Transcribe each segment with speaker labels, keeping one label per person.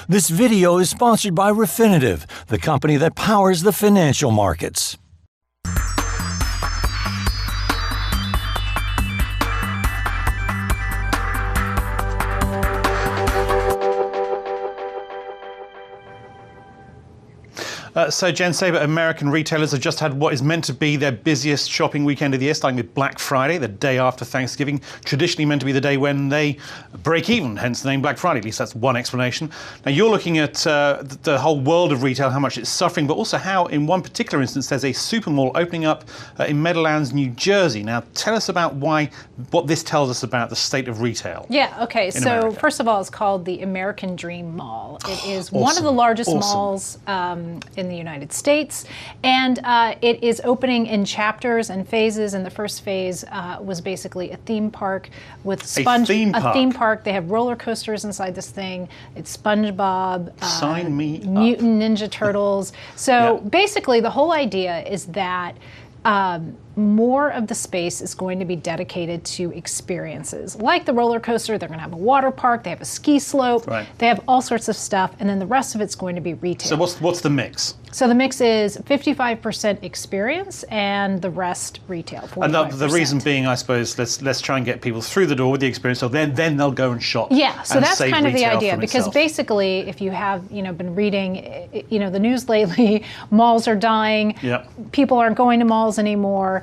Speaker 1: This video is sponsored by Refinitiv, the company that powers the financial markets.
Speaker 2: So Jen, Saba, American retailers have just had what is meant to be their busiest shopping weekend of the year, starting with Black Friday, the day after Thanksgiving, traditionally meant to be the day when they break even, hence the name Black Friday. At least that's one explanation. Now you're looking at the whole world of retail, how much it's suffering, but also how, in one particular instance, there's a super mall opening up in Meadowlands, New Jersey. Now tell us about what this tells us about the state of retail.
Speaker 3: Yeah, okay, so
Speaker 2: America.
Speaker 3: First of all, it's called the American Dream Mall. It is one of the largest malls in the United States, and it is opening in chapters and phases, and the first phase was basically a theme park with
Speaker 2: A theme park?
Speaker 3: They have roller coasters inside this thing. It's SpongeBob,
Speaker 2: Sign me up.
Speaker 3: Mutant Ninja Turtles. So basically the whole idea is that more of the space is going to be dedicated to experiences. Like the roller coaster, they're going to have a water park, they have a ski slope, they have all sorts of stuff, and then the rest of it's going to be retail.
Speaker 2: So what's the mix?
Speaker 3: So the mix is 55% experience and the rest retail. 45%.
Speaker 2: And the reason being, I suppose, let's try and get people through the door with the experience, so then they'll go and shop.
Speaker 3: Yeah, so that's kind of the idea, because
Speaker 2: itself.
Speaker 3: Basically, if you have been reading the news lately, malls are dying. People aren't going to malls anymore.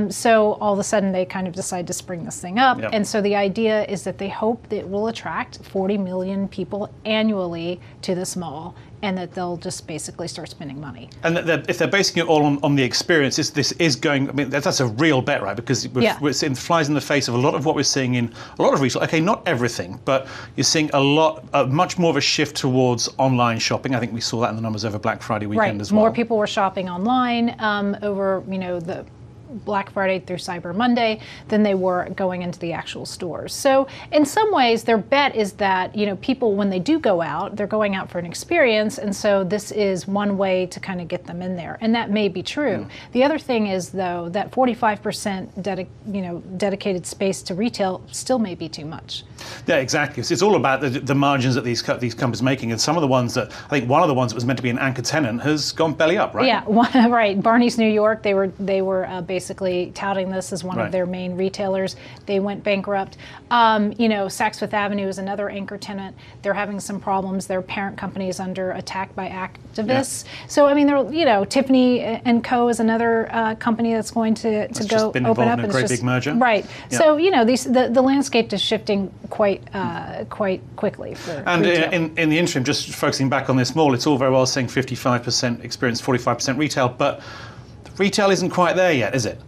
Speaker 3: So all of a sudden they kind of decide to spring this thing up. And so the idea is that they hope that it will attract 40 million people annually to this mall, and that they'll just basically start spending money.
Speaker 2: And if they're basing it all on the experience, this is going, I mean, that's a real bet, right? Because it flies in the face of a lot of what we're seeing in a lot of retail. Okay, not everything, but you're seeing much more of a shift towards online shopping. I think we saw that in the numbers over Black Friday weekend as well.
Speaker 3: More people were shopping online over, the Black Friday through Cyber Monday than they were going into the actual stores. So in some ways, their bet is that, people, when they do go out, they're going out for an experience, and so this is one way to kind of get them in there. And that may be true. The other thing is, though, that 45% dedicated space to retail still may be too much.
Speaker 2: Yeah, exactly. It's all about the margins that these companies making, and some of the ones that, I think one of the ones that was meant to be an anchor tenant has gone belly up, right?
Speaker 3: Yeah, right. Barney's New York, they were basically touting this as one of their main retailers. They went bankrupt. Saks Fifth Avenue is another anchor tenant. They're having some problems. Their parent company is under attack by activists. So I mean, Tiffany and Co. is another company that's going to go open up.
Speaker 2: In a great big merger.
Speaker 3: Right. Yeah. So the landscape is shifting quite quickly for
Speaker 2: and
Speaker 3: retail.
Speaker 2: in the interim, just focusing back on this mall, it's all very well saying 55% experience, 45% retail, but retail isn't quite there yet, is it?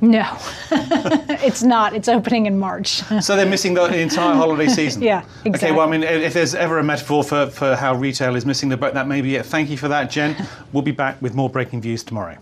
Speaker 3: No, it's not. It's opening in March.
Speaker 2: So they're missing the entire holiday season?
Speaker 3: Yeah, exactly.
Speaker 2: Okay, well, I mean, if there's ever a metaphor for how retail is missing the boat, that may be it. Thank you for that, Jen. We'll be back with more Breaking Views tomorrow.